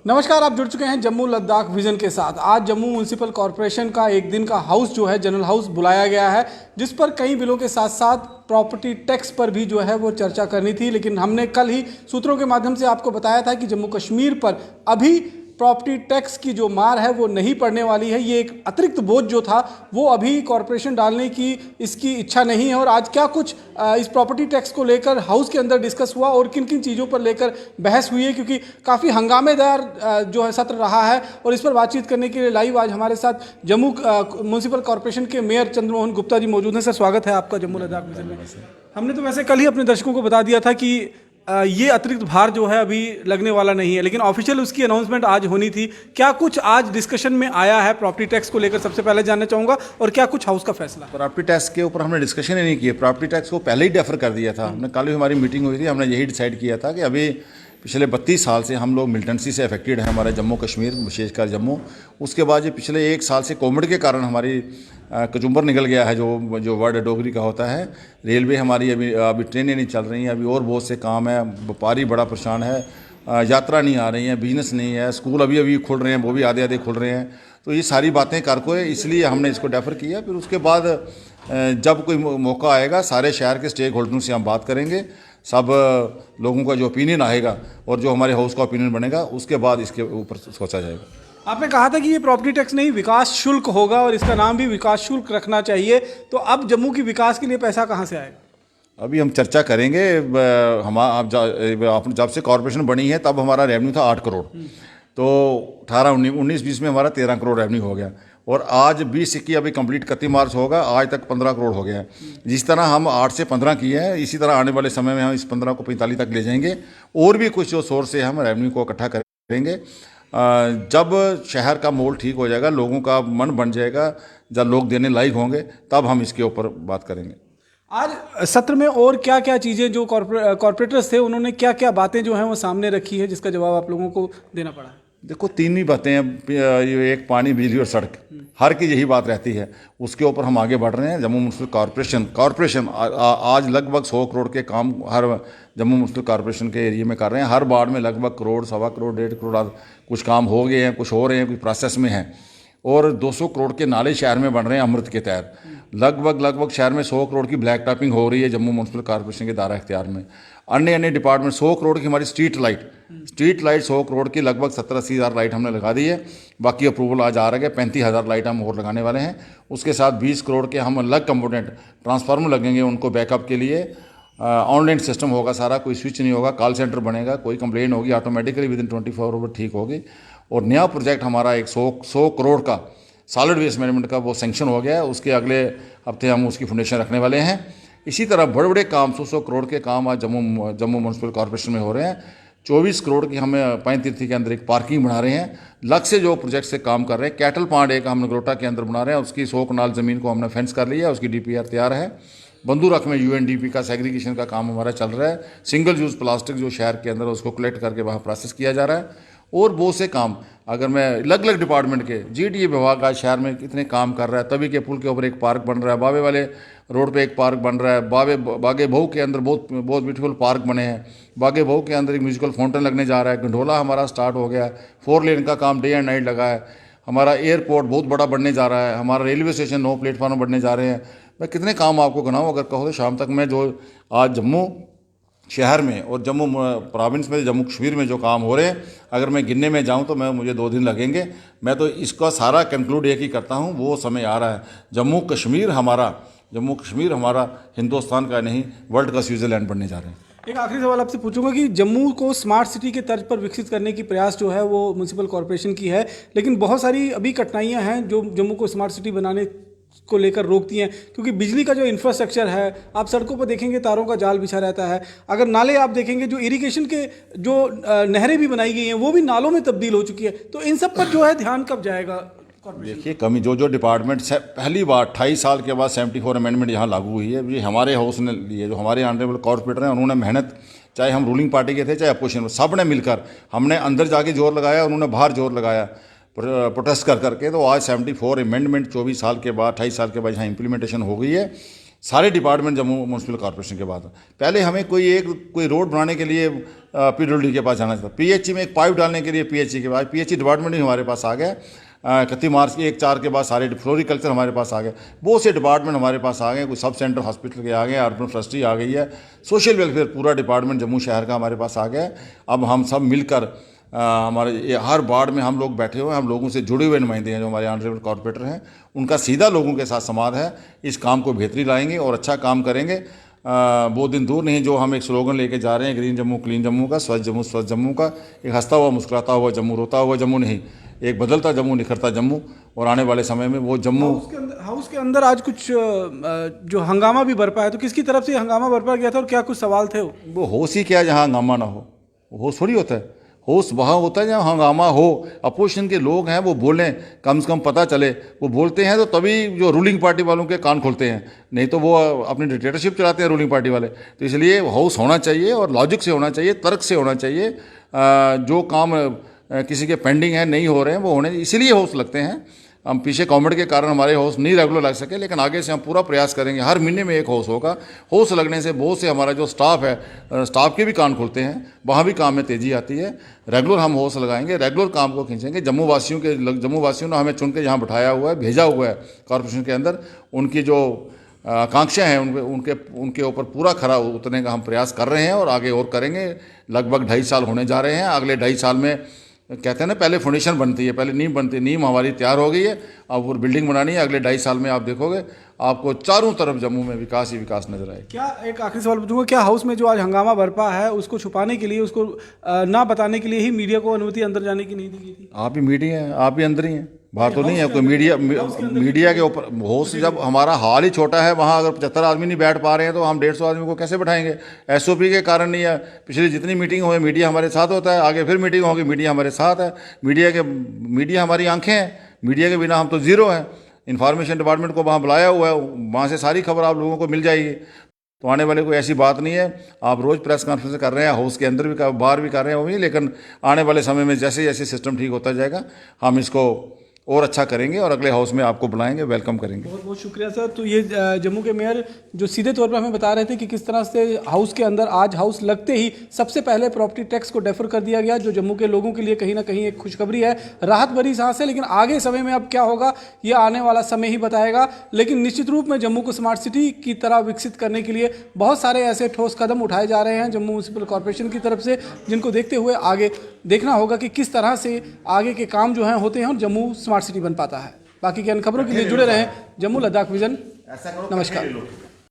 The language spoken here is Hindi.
नमस्कार, आप जुड़ चुके हैं जम्मू लद्दाख विजन के साथ। आज जम्मू म्यूनिसिपल कॉरपोरेशन का एक दिन का हाउस जो है जनरल हाउस बुलाया गया है, जिस पर कई बिलों के साथ साथ प्रॉपर्टी टैक्स पर भी जो है वो चर्चा करनी थी। लेकिन हमने कल ही सूत्रों के माध्यम से आपको बताया था कि जम्मू कश्मीर पर अभी प्रॉपर्टी टैक्स की जो मार है वो नहीं पड़ने वाली है। ये एक अतिरिक्त बोझ जो था वो अभी कॉरपोरेशन डालने की इसकी इच्छा नहीं है। और आज क्या कुछ इस प्रॉपर्टी टैक्स को लेकर हाउस के अंदर डिस्कस हुआ और किन किन चीज़ों पर लेकर बहस हुई है, क्योंकि काफ़ी हंगामेदार जो है सत्र रहा है। और इस पर बातचीत करने के लिए लाइव आज हमारे साथ जम्मू म्यूनिसिपल कॉरपोरेशन के मेयर चंद्रमोहन गुप्ता जी मौजूद हैं। सर, स्वागत है आपका जम्मू लद्दाख विजन में। हमने तो वैसे कल ही अपने दर्शकों को बता दिया था कि ये अतिरिक्त भार जो है अभी लगने वाला नहीं है, लेकिन ऑफिशियल उसकी अनाउंसमेंट आज होनी थी। क्या कुछ आज डिस्कशन में आया है प्रॉपर्टी टैक्स को लेकर, सबसे पहले जानना चाहूँगा, और क्या कुछ हाउस का फैसला? प्रॉपर्टी टैक्स के ऊपर हमने डिस्कशन ही नहीं किया। प्रॉपर्टी टैक्स को पहले ही डेफर कर दिया था। हमने कल भी हमारी मीटिंग हुई थी, हमने यही डिसाइड किया था कि अभी पिछले 32 साल से हम लोग मिलिटेंसी से अफेक्टेड हैं, हमारे जम्मू कश्मीर विशेषकर जम्मू। उसके बाद ये पिछले 1 साल से कोविड के कारण हमारी कचुम्बर निकल गया है, जो वर्ड डोगरी का होता है। रेलवे हमारी अभी ट्रेनें नहीं चल रही हैं, अभी और बहुत से काम है, व्यापारी बड़ा परेशान है, यात्रा नहीं आ रही है, बिजनेस नहीं है, स्कूल अभी अभी खुल रहे हैं, वो भी आधे आधे खुल रहे हैं। तो ये सारी बातें कर को है, इसलिए हमने इसको डेफर किया। फिर उसके बाद जब कोई मौका आएगा सारे शहर के स्टेक होल्डरों से हम बात करेंगे, सब लोगों का जो ओपिनियन आएगा और जो हमारे हाउस का ओपिनियन बनेगा उसके बाद इसके ऊपर सोचा जाएगा। आपने कहा था कि ये प्रॉपर्टी टैक्स नहीं विकास शुल्क होगा और इसका नाम भी विकास शुल्क रखना चाहिए, तो अब जम्मू की विकास के लिए पैसा कहाँ से आएगा? अभी हम चर्चा करेंगे। जब से कॉरपोरेशन बनी है तब हमारा रेवेन्यू था 8 करोड़, तो 18-19-20 में हमारा 13 करोड़ रेवेन्यू हो गया, और आज 20-21 अभी कंप्लीट 31 मार्च होगा, आज तक 15 करोड़ हो गया है। जिस तरह हम 8 से 15 किए हैं, इसी तरह आने वाले समय में हम इस 15 को 45 तक ले जाएंगे, और भी कुछ जो सोर्स से हम रेवेन्यू को इकट्ठा करेंगे। जब शहर का माहौल ठीक हो जाएगा, लोगों का मन बन जाएगा, जब लोग देने लायक होंगे, तब हम इसके ऊपर बात करेंगे। आज सत्र में और क्या क्या चीज़ें जो कॉर्पोरेटर्स थे उन्होंने क्या क्या बातें जो हैं वो सामने रखी है, जिसका जवाब आप लोगों को देना पड़ा है? देखो, 3 ही बातें हैं, एक पानी, बिजली और सड़क, हर की यही बात रहती है। उसके ऊपर हम आगे बढ़ रहे हैं। जम्मू म्यूनिसिपल कॉरपोरेशन आज लगभग 100 करोड़ के काम हर जम्मू म्यूनिसिपल कॉरपोरेशन के एरिया में कर रहे हैं। हर वार्ड में लगभग करोड़, 1.25 करोड़, 1.5 करोड़ कुछ काम हो गए हैं, कुछ हो रहे हैं, कुछ प्रोसेस में हैं। और 200 करोड़ के नाले शहर में बन रहे हैं अमृत के तहत। लगभग शहर में 100 करोड़ की ब्लैक टॉपिंग हो रही है जम्मू म्यूनिसिपल कॉरपोरेशन के दायरा इख्तियार में। अन्य डिपार्टमेंट 100 करोड़ की हमारी स्ट्रीट लाइट 100 करोड़ की लगभग 70-80 हज़ार लाइट हमने लगा दी है। बाकी अप्रूवल आज आ रहा है, 35 हज़ार लाइट हम और लगाने वाले हैं। उसके साथ 20 करोड़ के हम अलग कंपोनेंट ट्रांसफार्मर लगेंगे उनको बैकअप के लिए। ऑनलाइन सिस्टम होगा सारा, कोई स्विच नहीं होगा, कॉल सेंटर बनेगा, कोई कंप्लेन होगी ऑटोमेटिकली विदिन 24 आवर ठीक होगी। और नया प्रोजेक्ट हमारा एक 100 करोड़ का सॉलिड वेस्ट मैनेजमेंट का वो सैंक्शन हो गया है, उसके अगले हफ्ते हम उसकी फाउंडेशन रखने वाले हैं। इसी तरह बड़े बड़े काम 100 करोड़ के काम आज जम्मू म्यूनिसिपल कॉरपोरेशन में हो रहे हैं। 24 करोड़ की हमें पंचतीर्थी के अंदर एक पार्किंग बना रहे हैं। लग से जो प्रोजेक्ट से काम कर रहे हैं, कैटल पांड एक हम नगरोटा के अंदर बना रहे हैं, उसकी 100 कनाल ज़मीन को हमने फेंस कर लिया है, उसकी DPR तैयार है। बंदूरख में UNDP का सेग्रीगेशन का काम हमारा चल रहा है। सिंगल यूज़ प्लास्टिक जो शहर के अंदर उसको कलेक्ट करके वहाँ प्रोसेस किया जा रहा है। और बहुत से काम, अगर मैं अलग अलग डिपार्टमेंट के GDA विभाग आज शहर में कितने काम कर रहा है। तभी के पुल के ऊपर एक पार्क बन रहा है, बाबे वाले रोड पे एक पार्क बन रहा है, बागे बहू के अंदर बहुत ब्यूटीफुल पार्क बने हैं। बागे बहू के अंदर एक म्यूजिकल फाउंटेन लगने जा रहा है। गंडोला हमारा स्टार्ट हो गया है, 4 लेन का काम डे एंड नाइट लगा है। हमारा एयरपोर्ट बहुत बड़ा बनने जा रहा है, हमारा रेलवे स्टेशन 9 प्लेटफार्म बनने जा रहे हैं। मैं कितने काम आपको गिनाऊँ, अगर कहो तो शाम तक मैं जो आज जम्मू शहर में और जम्मू प्रोविंस में, जम्मू कश्मीर में जो काम हो रहे हैं, अगर मैं गिनने में जाऊं तो मुझे 2 दिन लगेंगे। मैं तो इसका सारा कंक्लूड एक ही करता हूं, वो समय आ रहा है। जम्मू कश्मीर हमारा हिंदुस्तान का नहीं, वर्ल्ड का स्विट्जरलैंड बनने जा रहे हैं। एक आखिरी सवाल आपसे पूछूंगा कि जम्मू को स्मार्ट सिटी के तर्ज पर विकसित करने की प्रयास जो है वो म्यूनिसिपल कॉरपोरेशन की है, लेकिन बहुत सारी अभी कठिनाइयां हैं जो जम्मू को स्मार्ट सिटी बनाने को लेकर रोकती हैं। क्योंकि बिजली का जो इंफ्रास्ट्रक्चर है, आप सड़कों पर देखेंगे तारों का जाल बिछा रहता है। अगर नाले आप देखेंगे, जो इरिगेशन के जो नहरें भी बनाई गई हैं वो भी नालों में तब्दील हो चुकी है। तो इन सब पर जो है ध्यान कब जाएगा? देखिए, कमी जो डिपार्टमेंट से पहली बार 28 साल के बाद 74 अमेंडमेंट यहाँ लागू हुई है, ये हमारे हाउस ने लिए, जो हमारे ऑनरेबल कॉर्पोरेटर हैं उन्होंने मेहनत, चाहे हम रूलिंग पार्टी के थे चाहे अपोजिशन, सब ने मिलकर, हमने अंदर जाके जोर लगाया, उन्होंने बाहर जोर लगाया प्रोटेस्ट करके। तो आज 74 अमेंडमेंट 24 साल के बाद, 28 साल के बाद यहाँ इम्प्लीमेंटेशन हो गई है। सारे डिपार्टमेंट जम्मू म्यूनसिपल कॉर्पोरेशन के बाद। पहले हमें कोई रोड बनाने के लिए PWD के पास जाना था, PHE में एक पाइप डालने के लिए PHE के पास, PHE डिपार्टमेंट ही हमारे पास आ गया। 31 मार्च के 1-4 के बाद सारे फ्लोरिकल्चर हमारे पास आ गए, बहुत से डिपार्टमेंट हमारे पास आ गए, कोई सब सेंटर हॉस्पिटल के आ गए, अर्बन फॉरेस्ट्री आ गई है, सोशल वेलफेयर पूरा डिपार्टमेंट जम्मू शहर का हमारे पास आ गया है। अब हम सब मिलकर हमारे हर वार्ड में हम लोग बैठे हुए हैं, हम लोगों से जुड़े हुए नुमाइंदे हैं जो हमारे ऑनरेबल कॉर्पोरेटर हैं, उनका सीधा लोगों के साथ संवाद है। इस काम को बेहतरी लाएंगे और अच्छा काम करेंगे। बहुत दिन दूर नहीं जो हम एक स्लोगन लेके जा रहे हैं, ग्रीन जम्मू क्लीन जम्मू का, स्वच्छ जम्मू स्वस्थ जम्मू का, एक हंसता हुआ मुस्कुराता हुआ जम्मू, रोता हुआ जम्मू नहीं, एक बदलता जम्मू, निखरता जम्मू। और आने वाले समय में वो जम्मू। हाउस के अंदर आज कुछ जो हंगामा भी बरपा है, तो किसकी तरफ से हंगामा बरपा गया था और क्या कुछ सवाल थे? वो होश ही क्या जहाँ हंगामा ना हो, होश थोड़ी होता है। होश वहाँ होता है जहाँ हंगामा हो, अपोजिशन के लोग हैं वो बोलें, कम से कम पता चले। वो बोलते हैं तो तभी जो रूलिंग पार्टी वालों के कान खोलते हैं, नहीं तो वो अपनी डिक्टेटरशिप चलाते हैं रूलिंग पार्टी वाले। तो इसलिए होश होना चाहिए और लॉजिक से होना चाहिए, तर्क से होना चाहिए। जो काम किसी के पेंडिंग है, नहीं हो रहे हैं, वो होने, इसीलिए होश लगते हैं। हम पीछे कॉमेडी के कारण हमारे हाउस नहीं रेगुलर लग सके, लेकिन आगे से हम पूरा प्रयास करेंगे, हर महीने में एक हाउस होगा। हाउस लगने से बहुत से हमारा जो स्टाफ है, स्टाफ के भी कान खुलते हैं, वहाँ भी काम में तेज़ी आती है। रेगुलर हम हाउस लगाएंगे, रेगुलर काम को खींचेंगे। जम्मू वासियों ने हमें चुन के यहाँ बिठाया हुआ है, भेजा हुआ है कॉर्पोरेशन के अंदर। उनकी जो आकांक्षाएँ हैं उनके ऊपर पूरा खरा उतरने का हम प्रयास कर रहे हैं और आगे और करेंगे। लगभग 2.5 साल होने जा रहे हैं। अगले 2.5 साल में कहते हैं ना, पहले फाउंडेशन बनती है, पहले नींव बनती है। नींव हमारी तैयार हो गई है, अब वो बिल्डिंग बनानी है। अगले 2.5 साल में आप देखोगे आपको चारों तरफ जम्मू में विकास ही विकास नजर आएगा। क्या, एक आखिरी सवाल पूछूंगा, क्या हाउस में जो आज हंगामा बरपा है उसको छुपाने के लिए, उसको ना बताने के लिए ही मीडिया को अनुमति अंदर जाने की नहीं दी गई थी? आप ही मीडिया हैं, आप भी अंदर ही हैं, बाहर तो नहीं है कोई। मीडिया के ऊपर हाउस, जब हमारा हाल ही छोटा है, वहाँ अगर 75 आदमी नहीं बैठ पा रहे हैं तो हम 150 आदमी को कैसे बैठाएंगे? SOP के कारण नहीं है। पिछली जितनी मीटिंग हुई मीडिया हमारे साथ होता है, आगे फिर मीटिंग होगी मीडिया हमारे साथ है। मीडिया हमारी आंखें हैं, मीडिया के बिना हम तो ज़ीरो हैं। इन्फॉर्मेशन डिपार्टमेंट को वहाँ बुलाया हुआ है, वहाँ से सारी खबर आप लोगों को मिल जाएगी। तो आने वाले कोई ऐसी बात नहीं है। आप रोज़ प्रेस कॉन्फ्रेंस कर रहे हैं, हाउस के अंदर भी बाहर भी कर रहे हैं, वो भी। लेकिन आने वाले समय में जैसे जैसे सिस्टम ठीक होता जाएगा, हम इसको और अच्छा करेंगे और अगले हाउस में आपको बुलाएंगे, वेलकम करेंगे। बहुत बहुत शुक्रिया सर। तो ये जम्मू के मेयर जो सीधे तौर पर हमें बता रहे थे कि किस तरह से हाउस के अंदर आज हाउस लगते ही सबसे पहले प्रॉपर्टी टैक्स को डेफर कर दिया गया, जो जम्मू के लोगों के लिए कहीं ना कहीं एक खुशखबरी है, राहत भरी सांस है। लेकिन आगे समय में अब क्या होगा ये आने वाला समय ही बताएगा। लेकिन निश्चित रूप में जम्मू को स्मार्ट सिटी की तरह विकसित करने के लिए बहुत सारे ऐसे ठोस कदम उठाए जा रहे हैं जम्मू म्यूनसिपल कॉर्पोरेशन की तरफ से, जिनको देखते हुए आगे देखना होगा कि किस तरह से आगे के काम जो हैं होते हैं और जम्मू स्मार्ट सिटी बन पाता है। बाकी की अन्य खबरों के लिए जुड़े रहें जम्मू लद्दाख विजन। नमस्कार।